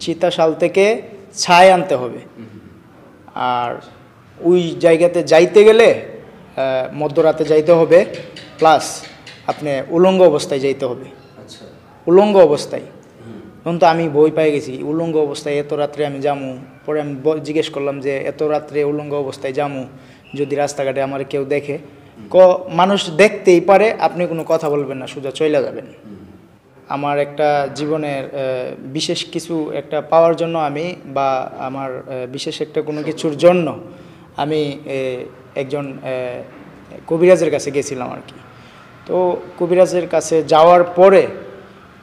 চিতাশাল থেকে ছাই আনতে হবে। আর ওই জায়গাতে যাইতে গেলে মধ্যরাতে যাইতে হবে, প্লাস আপনি উলঙ্গ অবস্থায় যাইতে হবে। উলঙ্গ অবস্থায়। তখন তো আমি ভয় পেয়ে গেছি, উলঙ্গ অবস্থায় এত রাত্রে আমি যামু। পরে আমি জিজ্ঞেস করলাম যে এত রাত্রে উলঙ্গ অবস্থায় যামু, যদি রাস্তাঘাটে আমার কেউ দেখে, মানুষ দেখতেই পারে, আপনি কোনো কথা বলবেন না, সোজা চলে যাবেন। আমার একটা জীবনের বিশেষ কিছু একটা পাওয়ার জন্য আমি, বা আমার বিশেষ একটা কোনো কিছুর জন্য আমি একজন কবিরাজের কাছে গেছিলাম আর কি। তো কবিরাজের কাছে যাওয়ার পরে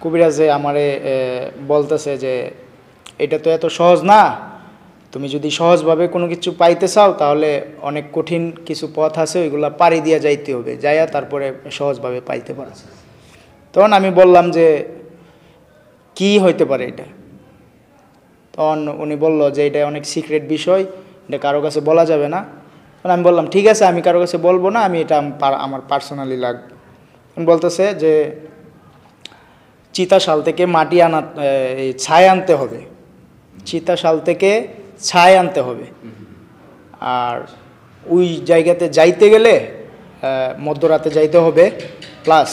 কবিরাজে আমারে বলতেছে যে এটা তো এত সহজ না, তুমি যদি সহজভাবে কোনো কিছু পাইতে চাও তাহলে অনেক কঠিন কিছু পথ আছে, ওইগুলো পাড়ি দিয়ে যাইতে হবে, যাইয়া তারপরে সহজভাবে পাইতে পারো। তখন আমি বললাম যে কি হইতে পারে এটা। তখন উনি বলল যে এটা অনেক সিক্রেট বিষয়, এটা কারো কাছে বলা যাবে না। তখন আমি বললাম ঠিক আছে, আমি কারো কাছে বলবো না, আমি এটা আমার পার্সোনালি লাগবে। তখন বলতেছে যে চিতাশাল থেকে মাটি আনা, ছাই আনতে হবে, চিতাশাল থেকে ছাই আনতে হবে। আর ওই জায়গাতে যাইতে গেলে মধ্যরাতে যাইতে হবে, প্লাস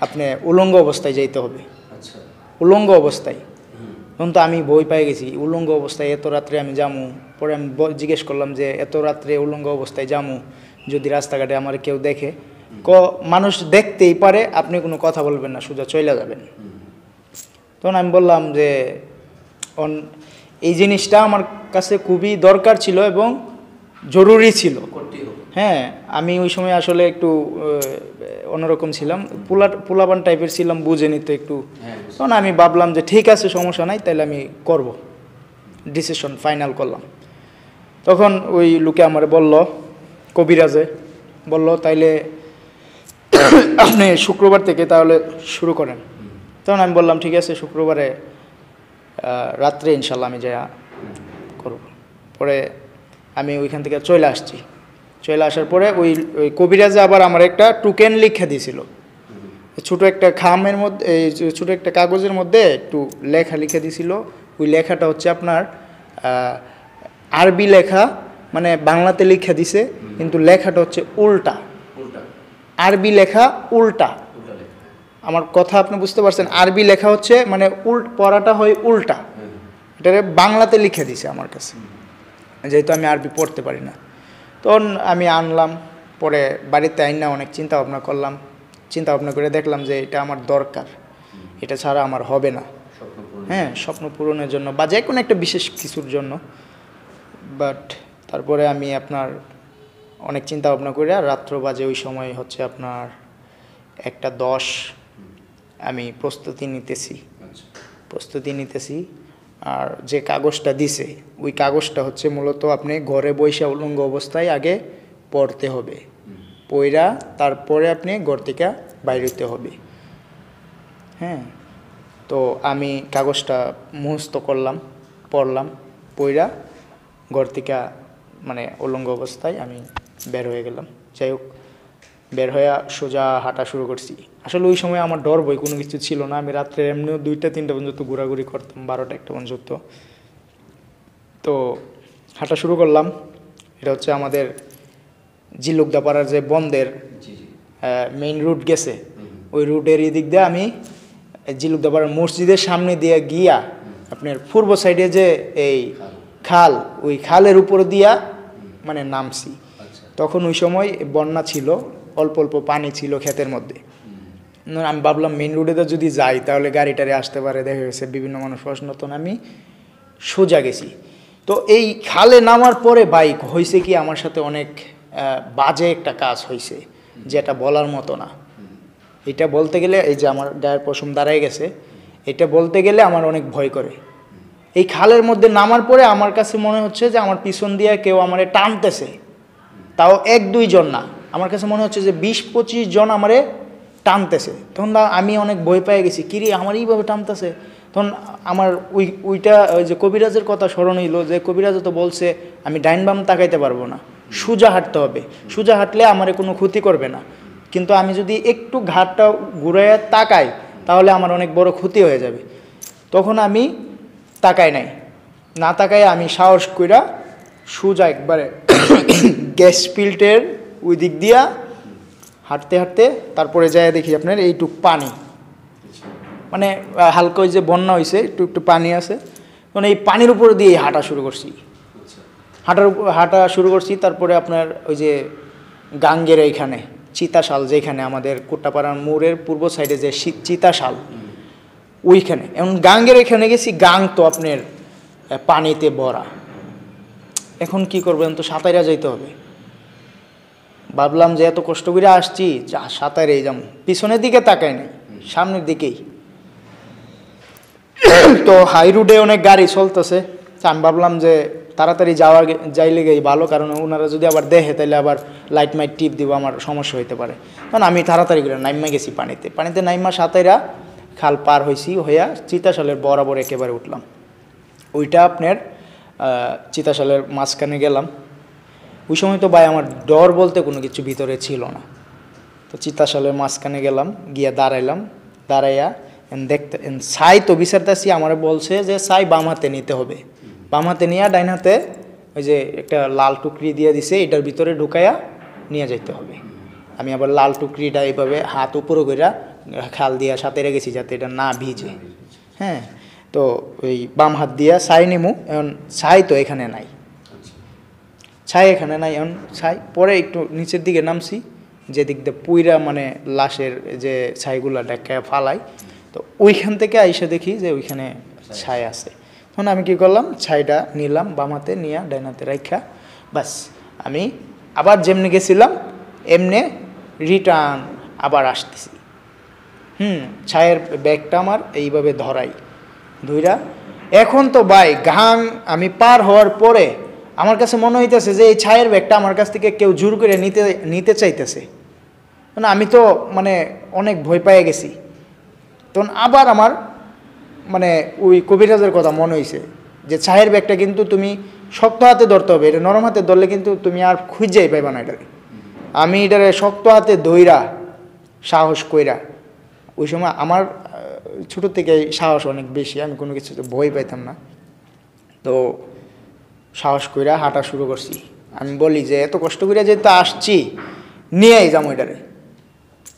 আপনি উলঙ্গ অবস্থায় যাইতে হবে। উলঙ্গ অবস্থায়। তখন তো আমি ভয় পেয়ে গেছি, উলঙ্গ অবস্থায় এত রাত্রে আমি যামু। পরে আমি জিজ্ঞেস করলাম যে এত রাত্রে উলঙ্গ অবস্থায় যামু, যদি রাস্তাঘাটে আমার কেউ দেখে, মানুষ দেখতেই পারে, আপনি কোনো কথা বলবেন না, সোজা চলে যাবেন। তখন আমি বললাম যে এই জিনিসটা আমার কাছে খুবই দরকার ছিল এবং জরুরি ছিল। হ্যাঁ, আমি ওই সময় আসলে একটু অন্যরকম ছিলাম, পোলাপান টাইপের ছিলাম, বুঝে নিত একটু। তখন আমি ভাবলাম যে ঠিক আছে, সমস্যা নাই, তাহলে আমি করব, ডিসিশন ফাইনাল করলাম। তখন ওই লোকে আমার বলল, কবিরাজে বলল তাইলে আপনি শুক্রবার থেকে তাহলে শুরু করেন। তখন আমি বললাম ঠিক আছে, শুক্রবারে রাত্রে ইনশাল্লাহ আমি যা করব। পরে আমি ওইখান থেকে চলে আসছি। চলে আসার পরে ওই কবিরাজে আবার আমার একটা টোকেন লিখে দিয়েছিল, ছোটো একটা খামের মধ্যে, এই ছোটো একটা কাগজের মধ্যে একটু লেখা লিখে দিয়েছিল। ওই লেখাটা হচ্ছে আপনার আরবি লেখা, মানে বাংলাতে লিখে দিছে, কিন্তু লেখাটা হচ্ছে উল্টা। আরবি লেখা উল্টা। আমার কথা আপনি বুঝতে পারছেন? আরবি লেখা হচ্ছে মানে পড়াটা হয় উল্টা, এটা বাংলাতে লিখে দিছে আমার কাছে, যেহেতু আমি আরবি পড়তে পারি না। তখন আমি আনলাম, পরে বাড়িতে আইনা অনেক চিন্তা ভাবনা করলাম, চিন্তা ভাবনা করে দেখলাম যে এটা আমার দরকার, এটা ছাড়া আমার হবে না। হ্যাঁ, স্বপ্ন পূরণের জন্য বা যে কোনো একটা বিশেষ কিছুর জন্য। বাট তারপরে আমি আপনার অনেক চিন্তা ভাবনা করে, আর রাত্র বাজে ওই সময় হচ্ছে আপনার 1:10, আমি প্রস্তুতি নিতেছি। আর যে কাগজটা দিছে, ওই কাগজটা হচ্ছে মূলত আপনি ঘরে বসে উলঙ্গ অবস্থায় আগে পড়তে হবে, পড়া তারপরে আপনি ঘর থেকে বাইরে হইতে হবে। হ্যাঁ, তো আমি কাগজটা মুখস্থ করলাম, পড়লাম, পড়া ঘর থেকে মানে উলঙ্গ অবস্থায় আমি বের হয়ে গেলাম। যাই হোক, বের হয়ে সোজা হাঁটা শুরু করছি। আসলে ওই সময় আমার ডর ভয় কোনো কিছু ছিল না, আমি রাত্রে এমনিও 2টা-3টা পর্যন্ত ঘোরাঘুরি করতাম, 12টা-1টা পর্যন্ত। তো হাঁটা শুরু করলাম। এটা হচ্ছে আমাদের ঝিলুকদাপাড়ার যে বন্দর মেইন রুট গেছে, ওই রুটের এদিক দিয়ে আমি ঝিলুকদাপাড়ার মসজিদের সামনে দিয়ে গিয়া আপনার পূর্ব সাইডে যে এই খাল, ওই খালের উপর দিয়া মানে নামছি। তখন ওই সময় বন্যা ছিল, অল্প অল্প পানি ছিল ক্ষেতের মধ্যে। আমি ভাবলাম মেইন রোডে যদি যাই তাহলে গাড়িটারে আসতে পারে, দেখা গেছে বিভিন্ন মানুষ প্রশ্ন। তখন আমি সোজা গেছি। তো এই খালে নামার পরে বাইক হয়েছে কি আমার সাথে অনেক বাজে একটা কাজ হয়েছে, যেটা বলার মতো না। এটা বলতে গেলে, এই যে আমার গায়ের পশম দাঁড়ায় গেছে, এটা বলতে গেলে আমার অনেক ভয় করে। এই খালের মধ্যে নামার পরে আমার কাছে মনে হচ্ছে যে আমার পিছন দিয়ে কেউ আমারে টানতেছে, তাও 1-2 জন না, আমার কাছে মনে হচ্ছে যে 20-25 জন আমারে টানতেছে। তখন আমি অনেক ভয় পেয়ে গেছি, কিরে আমার এইভাবে টানতেছে। তখন আমার ওই যে কবিরাজের কথা স্মরণ হইল, যে কবিরাজ তো বলছে আমি ডাইন বাম তাকাইতে পারবো না, সোজা হাঁটতে হবে, সোজা হাঁটলে আমারে কোনো ক্ষতি করবে না, কিন্তু আমি যদি একটু ঘাটটা ঘুরাইয়া তাকাই তাহলে আমার অনেক বড় ক্ষতি হয়ে যাবে। তখন আমি তাকায় নাই, না তাকায় আমি সাহস কইরা সোজা একবারে গ্যাস ফিল্টের ওই দিক দিয়া হাঁটতে হাঁটতে তারপরে যায় দেখি আপনার এইটুক পানি, মানে হালকা ওই যে বন্যা হয়েছে একটু একটু পানি আছে, মানে এই পানির উপর দিয়ে হাঁটা শুরু করছি, হাঁটা শুরু করছি। তারপরে আপনার ওই যে গাঙ্গের এইখানে চিতাশাল, যেখানে আমাদের কোট্টাপাড়ার মোড়ের পূর্ব সাইডে যে চিতাশাল, ওইখানে এমন গাঙ্গের এখানে গেছি, গাং তো আপনার পানিতে ভরা। এখন কি করবেন, তো সাঁতাইরা যাইতে হবে। ভাবলাম যে এত কষ্ট করে আসছি, সাঁতাইরেই যাবো, পিছনের দিকে তাকাই নাই, সামনের দিকেই। তো হাই রোডে অনেক গাড়ি চলতেছে, আমি ভাবলাম যে তাড়াতাড়ি যাইলে গেই ভালো, কারণ ওনারা যদি আবার দেখে তাহলে আবার লাইট মাইট টিপ দিব, আমার সমস্যা হইতে পারে। কারণ আমি তাড়াতাড়ি করে নাইমা গেছি পানিতে নাইমা সাঁতাইরা খাল পার হয়েছি, হইয়া চিতাশালের বরাবর একেবারে উঠলাম। ওইটা আপনার চিতাশালের মাঝখানে গেলাম। ওই সময় তো ভাই আমার ডর বলতে কোনো কিছু ভিতরে ছিল না। তো চিতাশালের মাঝখানে গেলাম, গিয়া দাঁড়াইয়া দেখতে ছাই তো বিচারতেছি, আমার বলছে যে ছাই বাম হাতে নিতে হবে, বাম হাতে নিয়ে ডাইন হাতে ওই যে একটা লাল টুকরি দিয়ে দিছে, এটার ভিতরে ঢুকাইয়া নিয়ে যাইতে হবে। আমি আবার লাল টুকরিটা এইভাবে হাত উপরে কইরা খাল দিয়া সাথে রেখেছি যাতে এটা না ভিজে। হ্যাঁ, তো ওই বাম হাত দিয়া ছাই নিমু। এখন ছাই তো এখানে নাই, ছাই এখানে নাই। এখন ছাই পরে একটু নিচের দিকে নামছি, যে দিক দিয়ে পুইরা মানে লাশের যে ছাইগুলা ডেকায় ফালাই, তো ওইখান থেকে আইসা দেখি যে ওইখানে ছাই আছে। তখন আমি কি করলাম, ছাইটা নিলাম বাম হাতে, নিয়ে ডাইন হাতে রাখা, বাস আমি আবার যেমনি গেছিলাম এমনি রিটার্ন আবার আসতেছি। ছায়ের ব্যাগটা আমার এইভাবে ধইরা এখন তো ভাই ঘাম আমি পার হওয়ার পরে আমার কাছে মনে হইতেছে যে এই ছায়ের ব্যাগটা আমার কাছ থেকে কেউ জোর করে নিতে চাইতেছে। মানে আমি তো মানে অনেক ভয় পেয়ে গেছি। তখন আবার আমার মানে ওই কবিরাজের কথা মনে হয়েছে যে ছায়ের ব্যাগটা কিন্তু তুমি শক্ত হাতে ধরতে হবে, এটা নরম হাতে ধরলে কিন্তু তুমি আর খুঁজেই পাইবা না এটারে। আমি এটারে শক্ত হাতে ধইরা সাহস কইরা, ওই সময় আমার ছোটো থেকে সাহস অনেক বেশি, আমি কোনো কিছুতে ভয় পাইতাম না। তো সাহস কইরা হাঁটা শুরু করছি। আমি বলি যে এত কষ্ট করে যেহেতু আসছি, নিয়েই যাবো এটারে।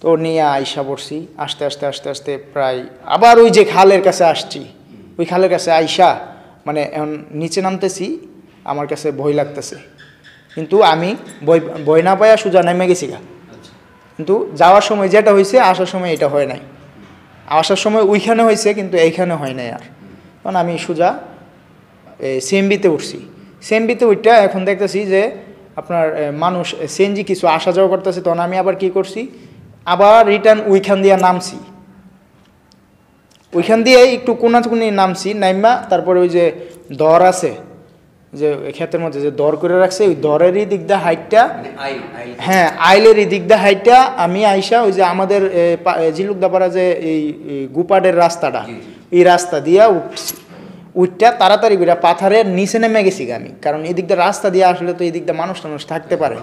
তো নিয়ে আইসা পড়ছি, আস্তে আস্তে আস্তে আস্তে প্রায় আবার ওই যে খালের কাছে আসছি। ওই খালের কাছে আইসা মানে এখন নিচে নামতেছি, আমার কাছে ভয় লাগতেছে, কিন্তু আমি ভয় না পাইয়া সোজা নেমে গেছি গা। কিন্তু যাওয়ার সময় যেটা হয়েছে, আসার সময় এটা হয় নাই। আসার সময় ওইখানে হয়েছে, কিন্তু এইখানে হয় নাই আর। কারণ আমি সোজা সিএমবিতে উঠছি। সিএমবিতে উঠটা এখন দেখতেছি যে আপনার মানুষ সিএনজি কিছু আসা যাওয়া করতেছে। তখন আমি আবার কি করছি, আবার রিটার্ন ওইখান দিয়ে নামছি, ওইখান দিয়ে একটু কোনাকুনি নামছি, নাইমা তারপরে ওই যে দর আছে, যে ক্ষেতের মধ্যে যে দর করে রাখছে, ওই দরেরই দিক দিয়ে হাইটটা, হ্যাঁ আইলেরই দিক দিয়ে হাইটটা আমি আইসা ওই যে আমাদের ঝিলুকদাপাড়া যে এই গুপাডের রাস্তাটা, এই রাস্তা দিয়া উঠটা তাড়াতাড়ি করে পাথরের নিচে নেমে গেছি আমি। কারণ এই দিক দিয়ে রাস্তা দিয়ে আসলে তো এই দিক দিয়ে মানুষ থাকতে পারে।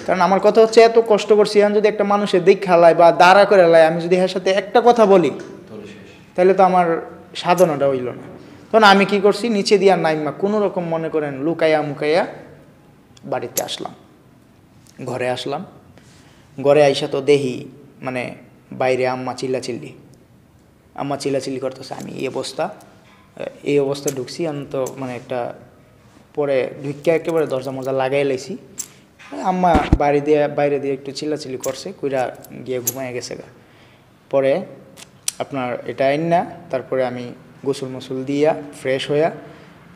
কারণ আমার কথা হচ্ছে এত কষ্ট করছি, এখন যদি একটা মানুষের দিক খালায় বা দাঁড়া করে লাই, আমি যদি এর সাথে একটা কথা বলি তাহলে তো আমার সাধনাটা হইল না। তখন আমি কি করছি, নিচে দিয়ে নাইমা কোনো রকম মনে করেন লুকাইয়া মুকাইয়া বাড়িতে আসলাম, ঘরে আসলাম। ঘরে আইসা তো দেখি মানে বাইরে আম্মা চিল্লাচিল্লি করতেছে। আমি এই অবস্থা ঢুকছি, আমি তো মানে একটা পরে ঢুকিয়া একেবারে দরজা মরজা লাগাই লাইছি। আম্মা বাইরে দিয়ে একটু চিল্লাচিল্লি করছে, কইরা গিয়ে ঘুমাইয়া গেছে গা। পরে আপনার এটা আইন না, তারপরে আমি গোসল মোসল দিয়া ফ্রেশ হইয়া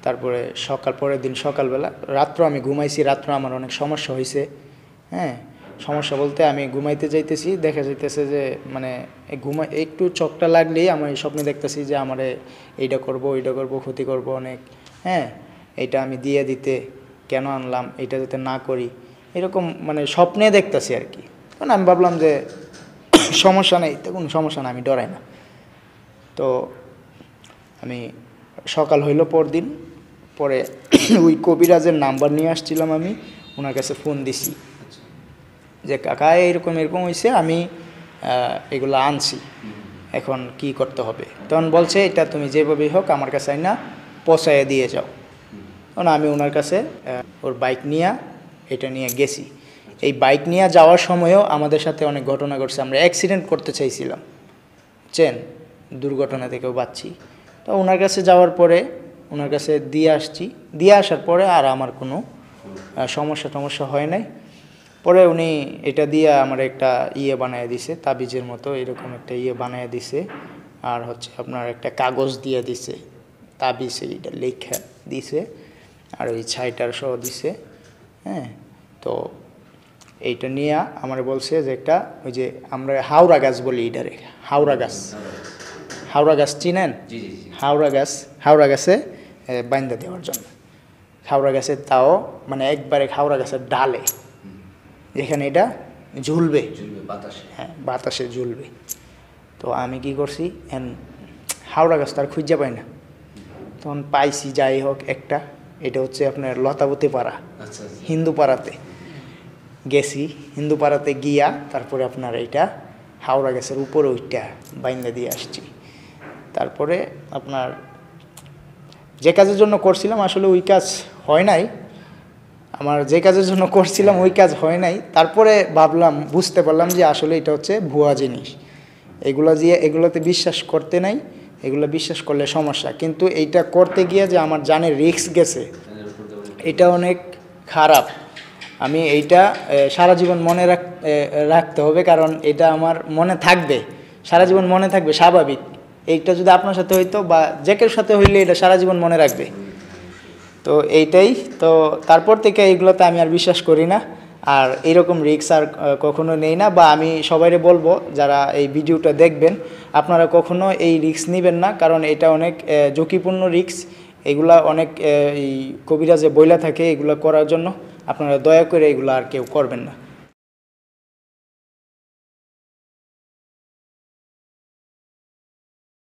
তারপরে পরের দিন সকালবেলা রাত্র আমি ঘুমাইছি। রাত্র আমার অনেক সমস্যা হয়েছে। হ্যাঁ, সমস্যা বলতে আমি ঘুমাইতে যাইতেছি, দেখা যাইতেছে যে মানে একটু চোখটা লাগলেই আমি স্বপ্নে দেখতেছি যে আমারে এইটা করব ওইটা করব, ক্ষতি করব অনেক। হ্যাঁ, এইটা আমি দিয়ে দিতে কেন আনলাম, এইটা যাতে না করি, এরকম মানে স্বপ্নে দেখতেছি আর কি। কারণ আমি ভাবলাম যে সমস্যা নেই, তো কোনো সমস্যা না, আমি ডরাই না। তো আমি সকাল হইল পরদিন, পরে ওই কবিরাজের নাম্বার নিয়ে আসছিলাম, আমি ওনার কাছে ফোন দিছি যে কাকা এরকম হয়েছে, আমি এগুলো আনছি, এখন কি করতে হবে। তখন বলছে এটা তুমি যেভাবেই হোক আমার কাছে আইনা পচাইয়ে দিয়ে যাও। কারণ আমি ওনার কাছে ওর বাইক নিয়ে এটা নিয়ে গেছি। এই বাইক নিয়ে যাওয়ার সময়ও আমাদের সাথে অনেক ঘটনা ঘটছে, আমরা অ্যাক্সিডেন্ট করতে চাইছিলাম, বুঝছেন, দুর্ঘটনা থেকেও বাঁচছি। তো ওনার কাছে যাওয়ার পরে ওনার কাছে দিয়ে আসার পরে আর আমার কোনো সমস্যা হয় নাই। পরে উনি এটা দিয়ে আমার একটা বানিয়ে দিছে, তাবিজের মতো এরকম একটা বানিয়ে দিছে, আর হচ্ছে আপনার একটা কাগজ দিয়ে দিছে, তাবিজ এইটা লেখা দিছে, আর ওই ছাইটার সহ দিছে। হ্যাঁ, তো এইটা নিয়ে আমার বলছে যে একটা ওই যে আমরা হাওড়া গাছ বলি এটারে, হাওড়া গাছ চিনেন? হাওড়া গাছে বাইন্দা দেওয়ার জন্য। হাওড়া গাছের তাও মানে একবারে হাওড়া গাছের ডালে, যেখানে এটা ঝুলবে, হ্যাঁ বাতাসে ঝুলবে। তো আমি কি করছি, হাওড়া গাছ তার খুঁজে পাই না, তখন পাইছি যাই হোক একটা, এটা হচ্ছে আপনার লতাবতী পাড়া, হিন্দু পাড়াতে গেছি। হিন্দু পাড়াতে গিয়া তারপরে আপনার এইটা হাওড়া গাছের উপরে ওইটা বাইন্দা দিয়ে আসছি। তারপরে আপনার যে কাজের জন্য করছিলাম আসলে ওই কাজ হয় নাই, আমার যে কাজের জন্য করছিলাম ওই কাজ হয় নাই। তারপরে বুঝতে পারলাম যে আসলে এটা হচ্ছে ভুয়া জিনিস, এগুলোতে বিশ্বাস করতে নাই, এগুলো বিশ্বাস করলে সমস্যা। কিন্তু এইটা করতে গিয়ে যে আমার জানের রিস্ক গেছে, এটা অনেক খারাপ। আমি এইটা সারা জীবন মনে রাখতে হবে, কারণ এটা আমার মনে থাকবে, সারা জীবন মনে থাকবে, স্বাভাবিক। এইটা যদি আপনার সাথে হইতো বা যে কেউ সাথে হইলে এটা সারা জীবন মনে রাখবে। তো এইটাই তো, তারপর থেকে এইগুলোতে আমি আর বিশ্বাস করি না, আর এরকম রিস্ক আর কখনো নেই না। বা আমি সবাইরে বলবো যারা এই ভিডিওটা দেখবেন, আপনারা কখনো এই রিস্ক নেবেন না, কারণ এটা অনেক ঝুঁকিপূর্ণ রিস্ক। এগুলা অনেক এই কবিরাজে বইলা থাকে এগুলো করার জন্য, আপনারা দয়া করে এগুলো আর কেউ করবেন না।